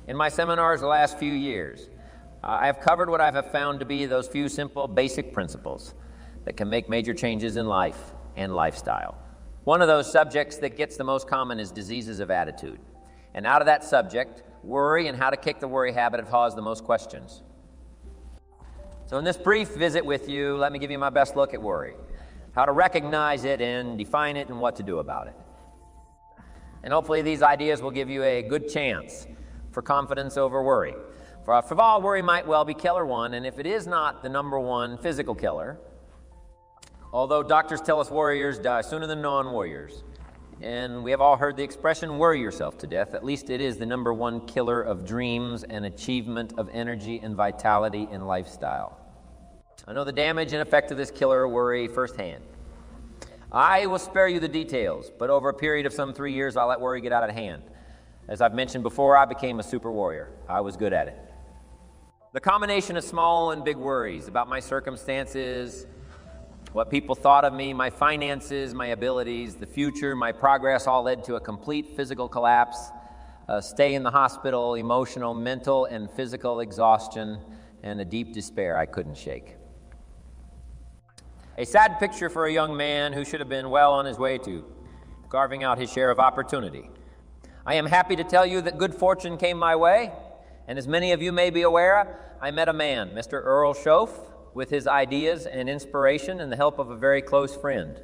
In my seminars the last few years, I have covered what I have found to be those few simple, basic principles that can make major changes in life and lifestyle. One of those subjects that gets the most common is diseases of attitude. And out of that subject, worry and how to kick the worry habit have caused the most questions. So in this brief visit with you, let me give you my best look at worry, how to recognize it and define it and what to do about it. And hopefully these ideas will give you a good chance for confidence over worry. For all, worry might well be killer one, and if it is not the number one physical killer, although doctors tell us warriors die sooner than non-warriors, and we have all heard the expression worry yourself to death, at least it is the number one killer of dreams and achievement of energy and vitality in lifestyle. I know the damage and effect of this killer worry firsthand. I will spare you the details, but over a period of some 3 years, I'll let worry get out of hand. As I've mentioned before, I became a super warrior. I was good at it. The combination of small and big worries about my circumstances, what people thought of me, my finances, my abilities, the future, my progress all led to a complete physical collapse, a stay in the hospital, emotional, mental, and physical exhaustion, and a deep despair I couldn't shake. A sad picture for a young man who should have been well on his way to carving out his share of opportunity. I am happy to tell you that good fortune came my way, and as many of you may be aware, I met a man, Mr. Earl Schoaf, with his ideas and inspiration and the help of a very close friend.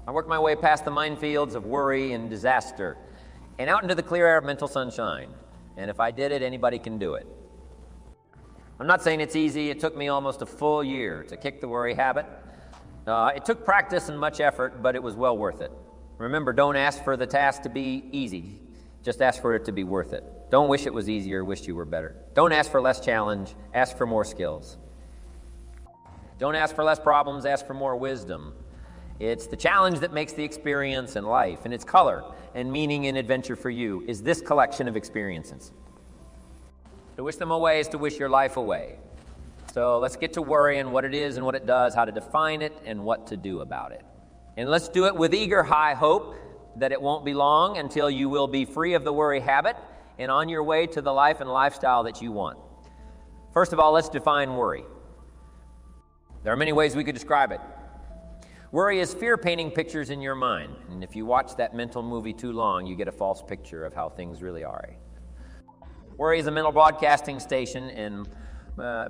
I worked my way past the minefields of worry and disaster and out into the clear air of mental sunshine. And if I did it, anybody can do it. I'm not saying it's easy. It took me almost a full year to kick the worry habit. It took practice and much effort, but it was well worth it. Remember, don't ask for the task to be easy. Just ask for it to be worth it. Don't wish it was easier, wish you were better. Don't ask for less challenge, ask for more skills. Don't ask for less problems, ask for more wisdom. It's the challenge that makes the experience in life, and its color and meaning and adventure for you is this collection of experiences. To wish them away is to wish your life away. So let's get to worry and what it is and what it does, how to define it, and what to do about it. And let's do it with eager high hope that it won't be long until you will be free of the worry habit and on your way to the life and lifestyle that you want. First of all, let's define worry. There are many ways we could describe it. Worry is fear painting pictures in your mind. And if you watch that mental movie too long, you get a false picture of how things really are. Worry is a mental broadcasting station, and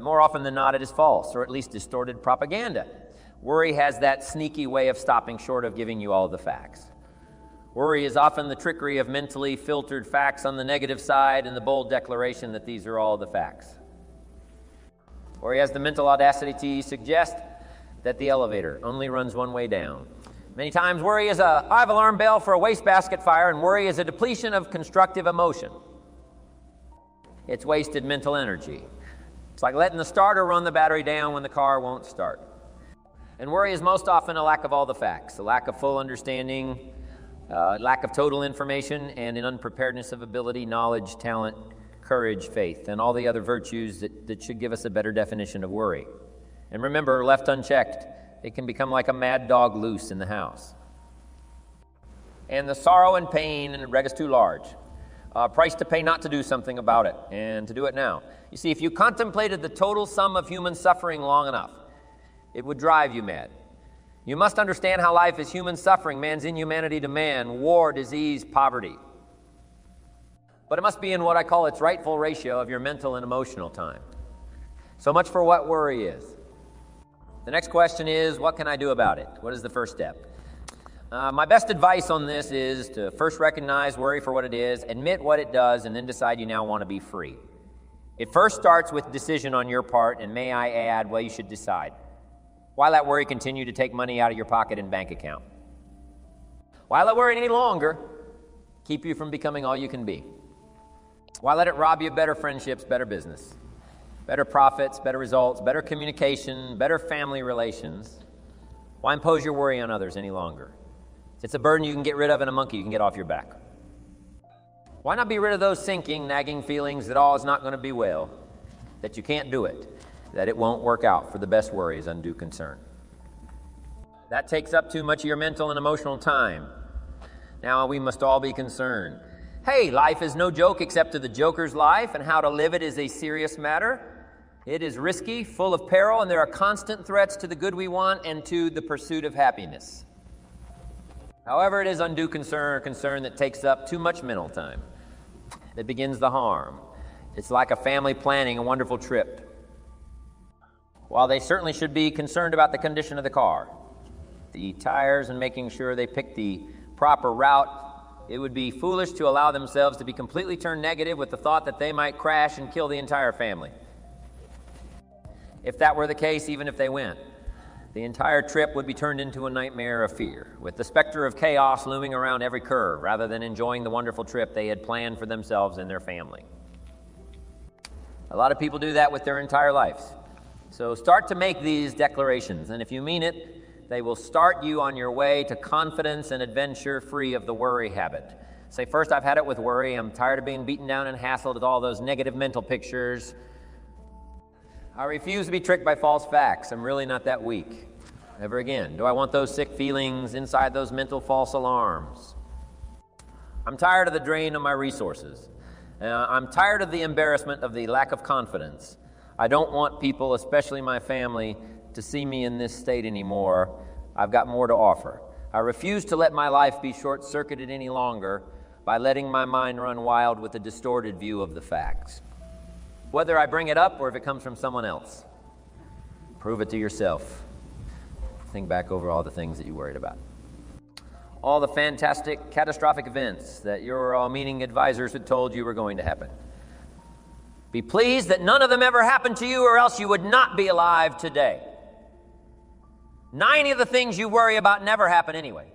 more often than not, it is false, or at least distorted propaganda. Worry has that sneaky way of stopping short of giving you all the facts. Worry is often the trickery of mentally filtered facts on the negative side and the bold declaration that these are all the facts. Worry has the mental audacity to suggest that the elevator only runs one way down. Many times worry is a five alarm bell for a wastebasket fire, and worry is a depletion of constructive emotion. It's wasted mental energy. It's like letting the starter run the battery down when the car won't start. And worry is most often a lack of all the facts, a lack of full understanding, lack of total information, and an unpreparedness of ability, knowledge, talent, courage, faith, and all the other virtues that should give us a better definition of worry. And remember, left unchecked, it can become like a mad dog loose in the house. And the sorrow and pain and regret is too large. Price to pay not to do something about it, and to do it now. You see, if you contemplated the total sum of human suffering long enough, it would drive you mad. You must understand how life is human suffering, man's inhumanity to man, war, disease, poverty. But it must be in what I call its rightful ratio of your mental and emotional time. So much for what worry is. The next question is, what can I do about it? What is the first step? My best advice on this is to first recognize worry for what it is, admit what it does, and then decide you now want to be free. It first starts with decision on your part, and may I add, well, you should decide. Why let worry continue to take money out of your pocket and bank account? Why let worry any longer keep you from becoming all you can be? Why let it rob you of better friendships, better business, better profits, better results, better communication, better family relations? Why impose your worry on others any longer? It's a burden you can get rid of and a monkey you can get off your back. Why not be rid of those sinking, nagging feelings that all is not going to be well, that you can't do it, that it won't work out? For the best worry is undue concern. That takes up too much of your mental and emotional time. Now we must all be concerned. Hey, life is no joke except to the joker's life, and how to live it is a serious matter. It is risky, full of peril, and there are constant threats to the good we want and to the pursuit of happiness. However, it is undue concern that takes up too much mental time. That begins the harm. It's like a family planning a wonderful trip. While they certainly should be concerned about the condition of the car, the tires, and making sure they pick the proper route, it would be foolish to allow themselves to be completely turned negative with the thought that they might crash and kill the entire family. If that were the case, even if they went, the entire trip would be turned into a nightmare of fear, with the specter of chaos looming around every curve, rather than enjoying the wonderful trip they had planned for themselves and their family. A lot of people do that with their entire lives. So start to make these declarations, and if you mean it, they will start you on your way to confidence and adventure free of the worry habit. Say, first, I've had it with worry. I'm tired of being beaten down and hassled with all those negative mental pictures. I refuse to be tricked by false facts. I'm really not that weak. Never again. Do I want those sick feelings inside those mental false alarms? I'm tired of the drain of my resources. I'm tired of the embarrassment of the lack of confidence. I don't want people, especially my family, to see me in this state anymore. I've got more to offer. I refuse to let my life be short-circuited any longer by letting my mind run wild with a distorted view of the facts. Whether I bring it up or if it comes from someone else, prove it to yourself. Think back over all the things that you worried about. All the fantastic, catastrophic events that your well-meaning advisors had told you were going to happen. Be pleased that none of them ever happened to you, or else you would not be alive today. 90 of the things you worry about never happen anyway.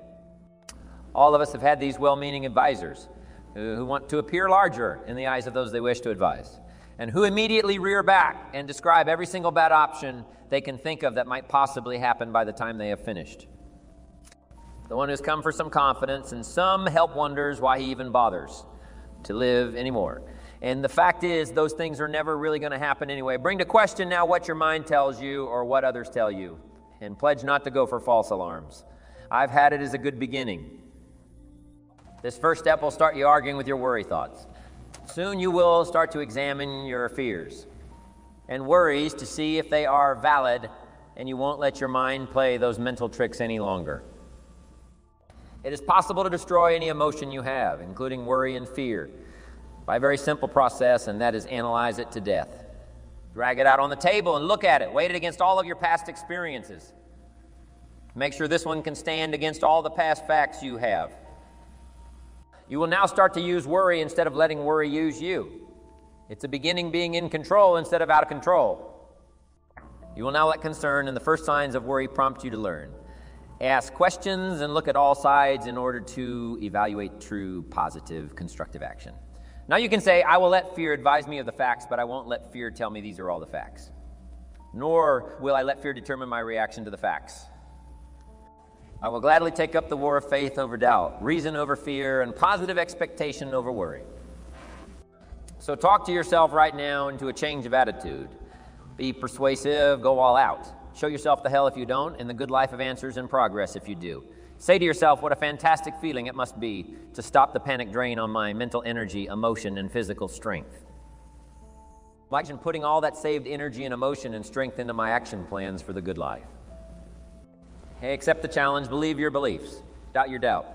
All of us have had these well-meaning advisors who want to appear larger in the eyes of those they wish to advise, and who immediately rear back and describe every single bad option they can think of that might possibly happen by the time they have finished. The one who's come for some confidence, and some help wonders why he even bothers to live anymore. And the fact is, those things are never really going to happen anyway. Bring to question now what your mind tells you or what others tell you, and pledge not to go for false alarms. I've had it as a good beginning. This first step will start you arguing with your worry thoughts. Soon you will start to examine your fears and worries to see if they are valid, and you won't let your mind play those mental tricks any longer. It is possible to destroy any emotion you have, including worry and fear, by a very simple process, and that is analyze it to death. Drag it out on the table and look at it. Weigh it against all of your past experiences. Make sure this one can stand against all the past facts you have. You will now start to use worry instead of letting worry use you. It's a beginning being in control instead of out of control. You will now let concern and the first signs of worry prompt you to learn. Ask questions and look at all sides in order to evaluate true, positive, constructive action. Now you can say, I will let fear advise me of the facts, but I won't let fear tell me these are all the facts. Nor will I let fear determine my reaction to the facts. I will gladly take up the war of faith over doubt, reason over fear, and positive expectation over worry. So talk to yourself right now into a change of attitude. Be persuasive, go all out. Show yourself the hell if you don't, and the good life of answers and progress if you do. Say to yourself, what a fantastic feeling it must be to stop the panic drain on my mental energy, emotion, and physical strength. Imagine putting all that saved energy and emotion and strength into my action plans for the good life. Hey, accept the challenge, believe your beliefs, doubt your doubt.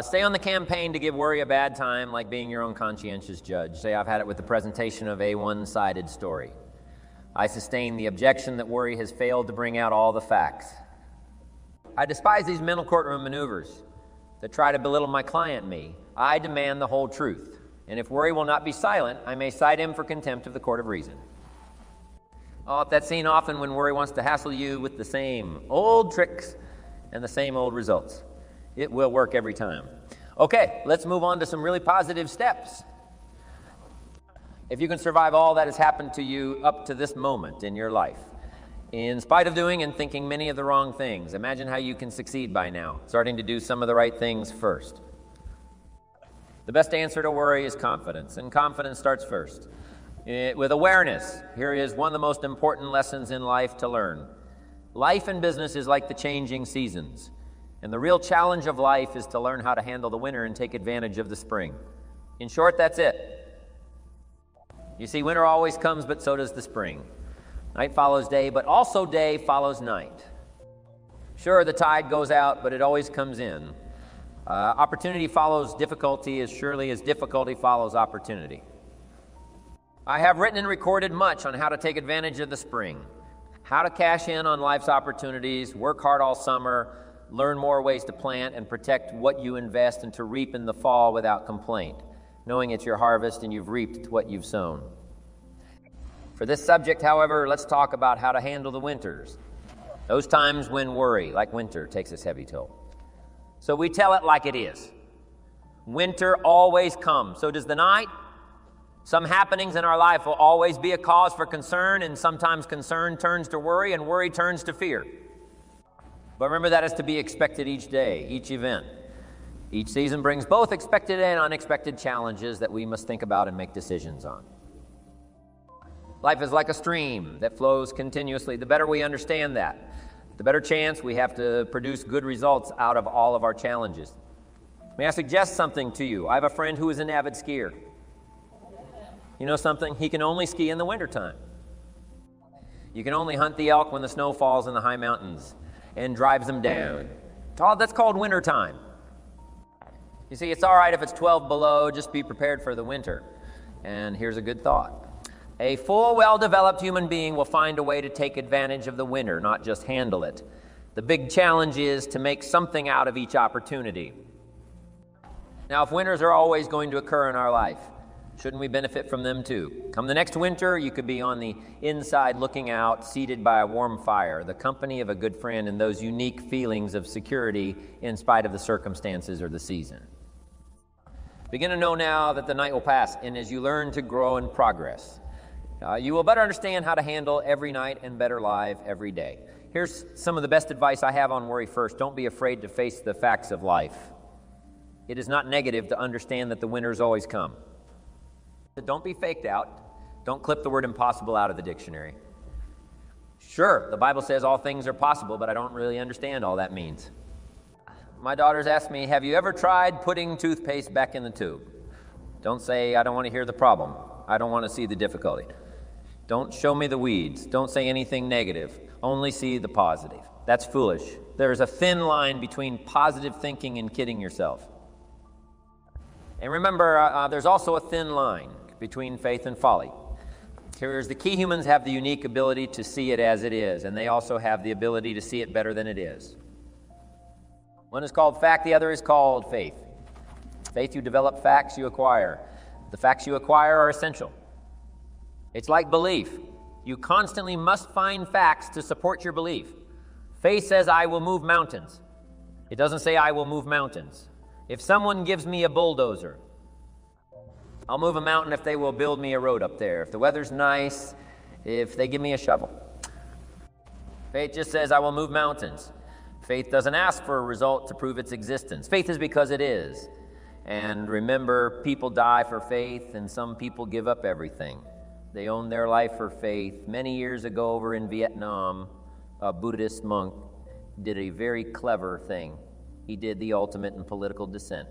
Stay on the campaign to give worry a bad time, like being your own conscientious judge. Say, I've had it with the presentation of a one-sided story. I sustain the objection that worry has failed to bring out all the facts. I despise these mental courtroom maneuvers that try to belittle my client me. I demand the whole truth. And if worry will not be silent, I may cite him for contempt of the court of reason. Oh, that's seen often when worry wants to hassle you with the same old tricks and the same old results. It will work every time. Okay, let's move on to some really positive steps. If you can survive all that has happened to you up to this moment in your life, in spite of doing and thinking many of the wrong things, imagine how you can succeed by now, starting to do some of the right things first. The best answer to worry is confidence, and confidence starts first. With awareness, here is one of the most important lessons in life to learn. Life and business is like the changing seasons. And the real challenge of life is to learn how to handle the winter and take advantage of the spring. In short, that's it. You see, winter always comes, but so does the spring. Night follows day, but also day follows night. Sure, the tide goes out, but it always comes in. Opportunity follows difficulty as surely as difficulty follows opportunity. I have written and recorded much on how to take advantage of the spring, how to cash in on life's opportunities, work hard all summer, learn more ways to plant and protect what you invest, and to reap in the fall without complaint, knowing it's your harvest and you've reaped what you've sown. For this subject, however, let's talk about how to handle the winters, those times when worry, like winter, takes its heavy toll. So we tell it like it is. Winter always comes. So does the night. Some happenings in our life will always be a cause for concern, and sometimes concern turns to worry, and worry turns to fear. But remember, that is to be expected each day, each event. Each season brings both expected and unexpected challenges that we must think about and make decisions on. Life is like a stream that flows continuously. The better we understand that, the better chance we have to produce good results out of all of our challenges. May I suggest something to you? I have a friend who is an avid skier. You know something? He can only ski in the wintertime. You can only hunt the elk when the snow falls in the high mountains and drives them down. That's called wintertime. You see, it's all right if it's 12 below, just be prepared for the winter. And here's a good thought. A full, well-developed human being will find a way to take advantage of the winter, not just handle it. The big challenge is to make something out of each opportunity. Now, if winters are always going to occur in our life, shouldn't we benefit from them too? Come the next winter, you could be on the inside looking out, seated by a warm fire, the company of a good friend, and those unique feelings of security in spite of the circumstances or the season. Begin to know now that the night will pass, and as you learn to grow and progress, you will better understand how to handle every night and better live every day. Here's some of the best advice I have on worry first. Don't be afraid to face the facts of life. It is not negative to understand that the winters always come. Don't be faked out. Don't clip the word impossible out of the dictionary. Sure, the Bible says all things are possible, but I don't really understand all that means. My daughters ask me, have you ever tried putting toothpaste back in the tube? Don't say, I don't want to hear the problem. I don't want to see the difficulty. Don't show me the weeds. Don't say anything negative. Only see the positive. That's foolish. There is a thin line between positive thinking and kidding yourself. And remember, there's also a thin line between faith and folly. Here's the key: humans have the unique ability to see it as it is, and they also have the ability to see it better than it is. One is called fact, the other is called faith. Faith you develop, facts you acquire. The facts you acquire are essential. It's like belief. You constantly must find facts to support your belief. Faith says, I will move mountains. It doesn't say, I will move mountains. If someone gives me a bulldozer, I'll move a mountain if they will build me a road up there. If the weather's nice, if they give me a shovel. Faith just says, I will move mountains. Faith doesn't ask for a result to prove its existence. Faith is because it is. And remember, people die for faith, and some people give up everything. They own their life for faith. Many years ago over in Vietnam, a Buddhist monk did a very clever thing. He did the ultimate in political dissent.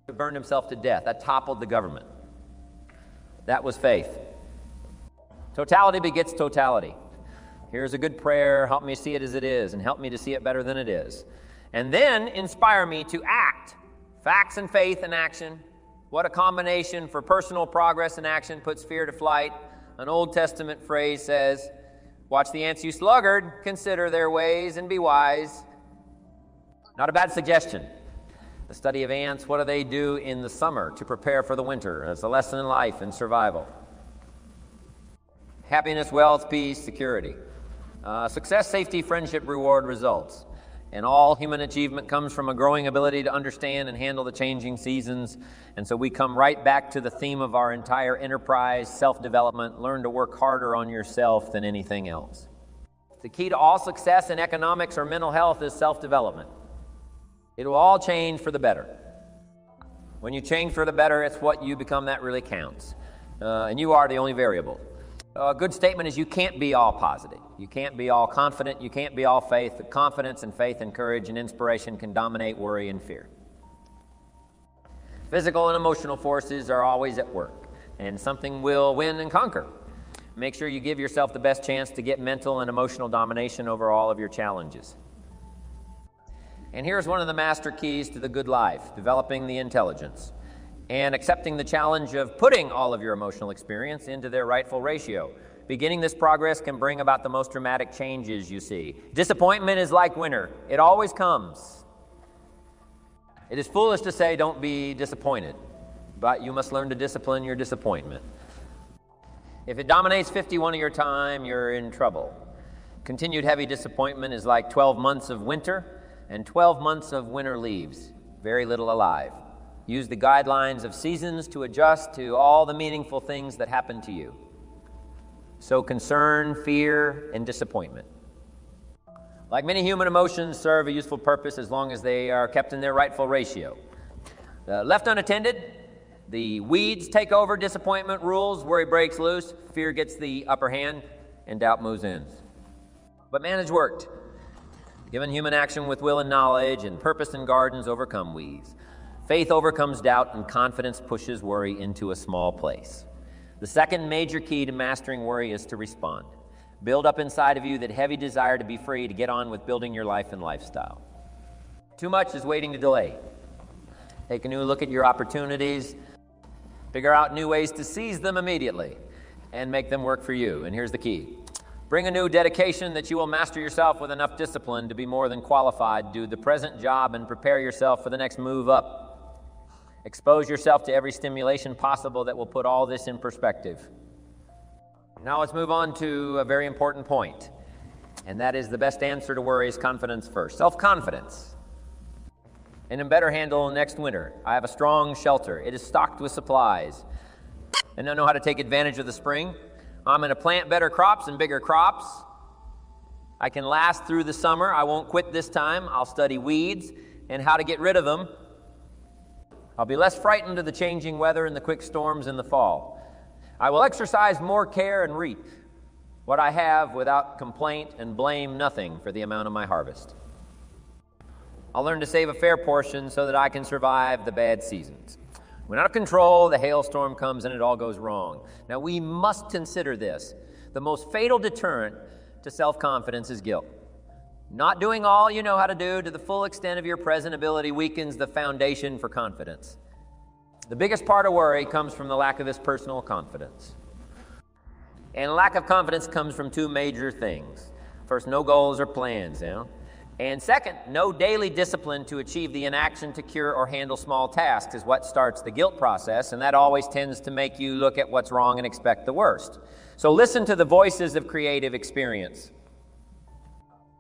He burned himself to death. That toppled the government. That was faith. Totality begets totality. Here's a good prayer. Help me see it as it is, and help me to see it better than it is. And then inspire me to act. Facts and faith and action. What a combination for personal progress and action puts fear to flight. An Old Testament phrase says, watch the ants, you sluggard, consider their ways and be wise. Not a bad suggestion. The study of ants, what do they do in the summer to prepare for the winter? It's a lesson in life and survival. Happiness, wealth, peace, security. Success, safety, friendship, reward, results. And all human achievement comes from a growing ability to understand and handle the changing seasons. And so we come right back to the theme of our entire enterprise, self-development. Learn to work harder on yourself than anything else. The key to all success in economics or mental health is self-development. It will all change for the better. When you change for the better, it's what you become that really counts. And you are the only variable. A good statement is you can't be all positive. You can't be all confident. You can't be all faith. The confidence and faith and courage and inspiration can dominate worry and fear. Physical and emotional forces are always at work, and something will win and conquer. Make sure you give yourself the best chance to get mental and emotional domination over all of your challenges. And here's one of the master keys to the good life: developing the intelligence and accepting the challenge of putting all of your emotional experience into their rightful ratio. Beginning this progress can bring about the most dramatic changes you see. Disappointment is like winter. It always comes. It is foolish to say don't be disappointed, but you must learn to discipline your disappointment. If it dominates 51 of your time, you're in trouble. Continued heavy disappointment is like 12 months of winter, and 12 months of winter leaves very little alive. Use the guidelines of seasons to adjust to all the meaningful things that happen to you. So concern, fear, and disappointment, like many human emotions, serve a useful purpose as long as they are kept in their rightful ratio. Left unattended, the weeds take over, disappointment rules, worry breaks loose, fear gets the upper hand, and doubt moves in. But man has worked. Given human action with will and knowledge, and purpose and gardens overcome weeds. Faith overcomes doubt, and confidence pushes worry into a small place. The second major key to mastering worry is to respond. Build up inside of you that heavy desire to be free, to get on with building your life and lifestyle. Too much is waiting to delay. Take a new look at your opportunities. Figure out new ways to seize them immediately and make them work for you. And here's the key. Bring a new dedication that you will master yourself with enough discipline to be more than qualified. Do the present job and prepare yourself for the next move up. Expose yourself to every stimulation possible that will put all this in perspective. Now let's move on to a very important point, and that is the best answer to worry is confidence first. Self-confidence. And in better handle next winter. I have a strong shelter. It is stocked with supplies. And I know how to take advantage of the spring. I'm going to plant better crops and bigger crops. I can last through the summer. I won't quit this time. I'll study weeds and how to get rid of them. I'll be less frightened of the changing weather and the quick storms in the fall. I will exercise more care and reap what I have without complaint and blame nothing for the amount of my harvest. I'll learn to save a fair portion so that I can survive the bad seasons. When out of control, the hailstorm comes and it all goes wrong. Now we must consider this. The most fatal deterrent to self-confidence is guilt. Not doing all you know how to do to the full extent of your present ability weakens the foundation for confidence. The biggest part of worry comes from the lack of this personal confidence. And lack of confidence comes from two major things. First, no goals or plans, And second, no daily discipline to achieve the inaction to cure or handle small tasks is what starts the guilt process, and that always tends to make you look at what's wrong and expect the worst. So listen to the voices of creative experience.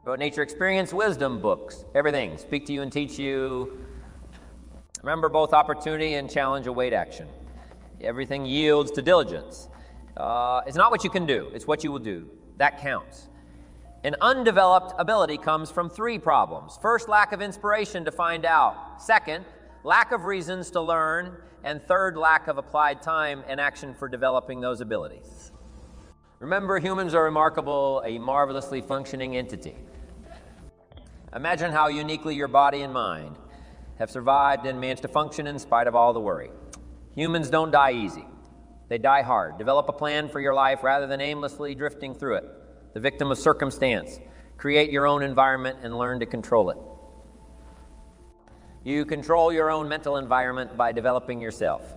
About nature experience, wisdom books, everything. Speak to you and teach you. Remember, both opportunity and challenge await action. Everything yields to diligence. It's not what you can do, it's what you will do. That counts. An undeveloped ability comes from three problems. First, lack of inspiration to find out. Second, lack of reasons to learn. And third, lack of applied time and action for developing those abilities. Remember, humans are remarkable, a marvelously functioning entity. Imagine how uniquely your body and mind have survived and managed to function in spite of all the worry. Humans don't die easy. They die hard. Develop a plan for your life rather than aimlessly drifting through it. The victim of circumstance. Create your own environment and learn to control it. You control your own mental environment by developing yourself.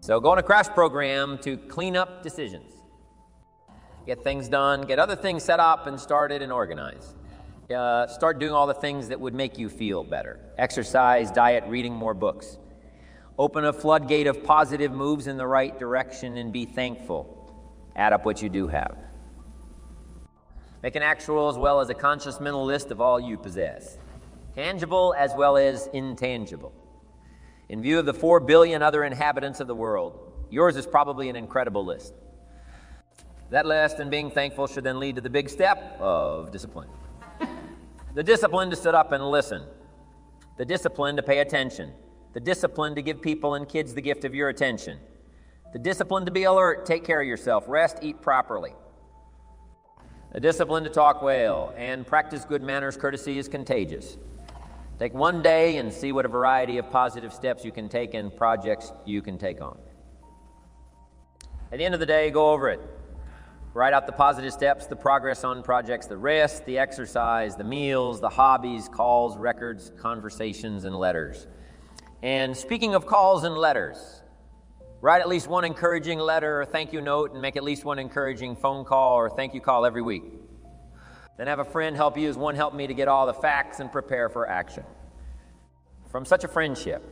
So go on a crash program to clean up decisions. Get things done, get other things set up and started and organized. Start doing all the things that would make you feel better. Exercise, diet, reading more books. Open a floodgate of positive moves in the right direction and be thankful. Add up what you do have. Make an actual as well as a conscious mental list of all you possess. Tangible as well as intangible. In view of the 4 billion other inhabitants of the world, yours is probably an incredible list. That list and being thankful should then lead to the big step of discipline. The discipline to sit up and listen. The discipline to pay attention. The discipline to give people and kids the gift of your attention. The discipline to be alert, take care of yourself, rest, eat properly. The discipline to talk well and practice good manners. Courtesy is contagious. Take one day and see what a variety of positive steps you can take and projects you can take on. At the end of the day, go over it. Write out the positive steps, the progress on projects, the rest, the exercise, the meals, the hobbies, calls, records, conversations, and letters. And speaking of calls and letters, write at least one encouraging letter or thank you note and make at least one encouraging phone call or thank you call every week. Then have a friend help you as one helped me to get all the facts and prepare for action. From such a friendship,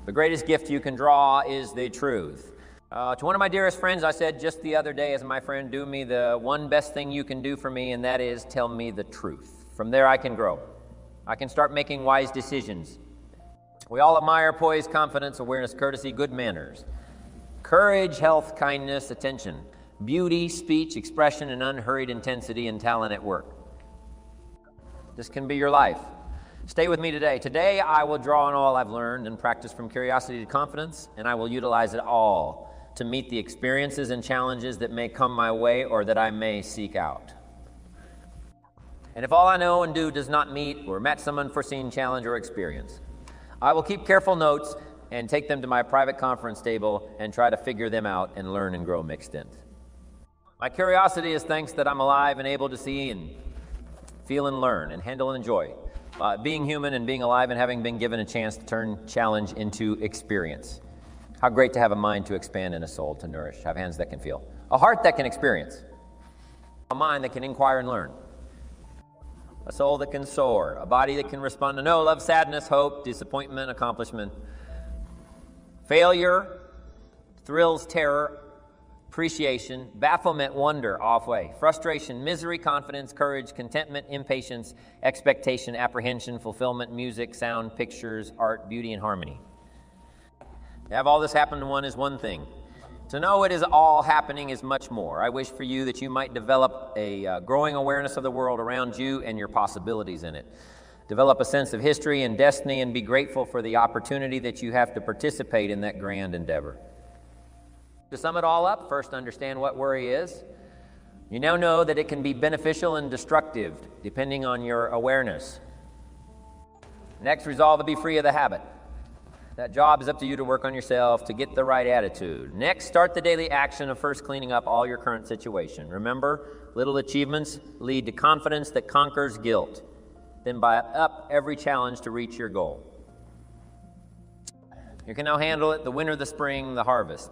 the greatest gift you can draw is the truth. To one of my dearest friends, I said just the other day as my friend, do me the one best thing you can do for me, and that is tell me the truth. From there I can grow. I can start making wise decisions. We all admire poise, confidence, awareness, courtesy, good manners, courage, health, kindness, attention, beauty, speech, expression, and unhurried intensity and talent at work. This can be your life. Stay with me today. Today I will draw on all I've learned and practice from curiosity to confidence, and I will utilize it all to meet the experiences and challenges that may come my way or that I may seek out. And if all I know and do does not meet or match some unforeseen challenge or experience, I will keep careful notes and take them to my private conference table and try to figure them out and learn and grow mixed in. My curiosity is thanks that I'm alive and able to see and feel and learn and handle and enjoy. Being human and being alive and having been given a chance to turn challenge into experience. How great to have a mind to expand and a soul to nourish, have hands that can feel, a heart that can experience, a mind that can inquire and learn, a soul that can soar, a body that can respond to no love, sadness, hope, disappointment, accomplishment, failure, thrills, terror, appreciation, bafflement, wonder, off-way, frustration, misery, confidence, courage, contentment, impatience, expectation, apprehension, fulfillment, music, sound, pictures, art, beauty, and harmony. To have all this happen to one is one thing. To know it is all happening is much more. I wish for you that you might develop a growing awareness of the world around you and your possibilities in it. Develop a sense of history and destiny and be grateful for the opportunity that you have to participate in that grand endeavor. To sum it all up, first understand what worry is. You now know that it can be beneficial and destructive depending on your awareness. Next, resolve to be free of the habit. That job is up to you to work on yourself to get the right attitude. Next, start the daily action of first cleaning up all your current situation. Remember, little achievements lead to confidence that conquers guilt. Then buy up every challenge to reach your goal. You can now handle it, the winter, the spring, the harvest.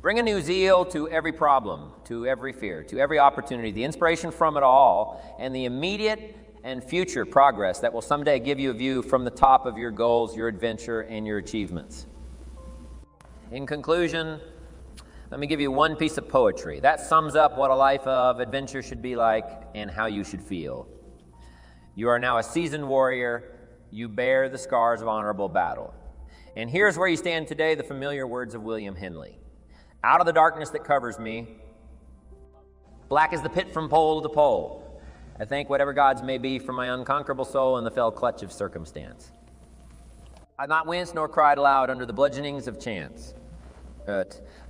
Bring a new zeal to every problem, to every fear, to every opportunity, the inspiration from it all, and the immediate and future progress that will someday give you a view from the top of your goals, your adventure, and your achievements. In conclusion, let me give you one piece of poetry. That sums up what a life of adventure should be like and how you should feel. You are now a seasoned warrior. You bear the scars of honorable battle. And here's where you stand today, the familiar words of William Henley. Out of the darkness that covers me, black as the pit from pole to pole, I thank whatever gods may be for my unconquerable soul in the fell clutch of circumstance. I've not winced nor cried aloud under the bludgeonings of chance.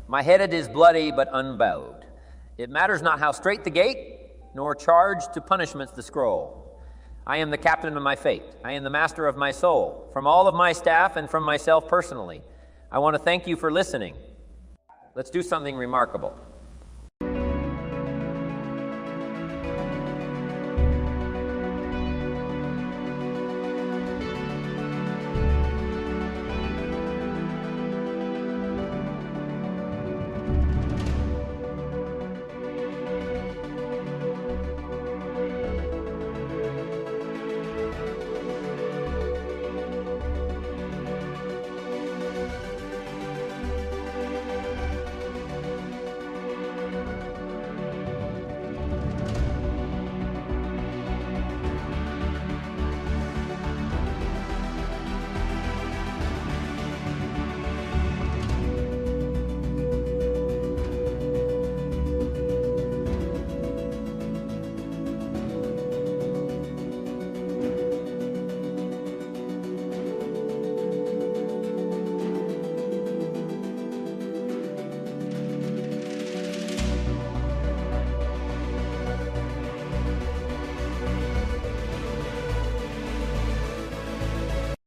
My head is bloody but unbowed. It matters not how straight the gate, nor charged to punishments the scroll. I am the captain of my fate. I am the master of my soul. From all of my staff and from myself personally, I want to thank you for listening. Let's do something remarkable.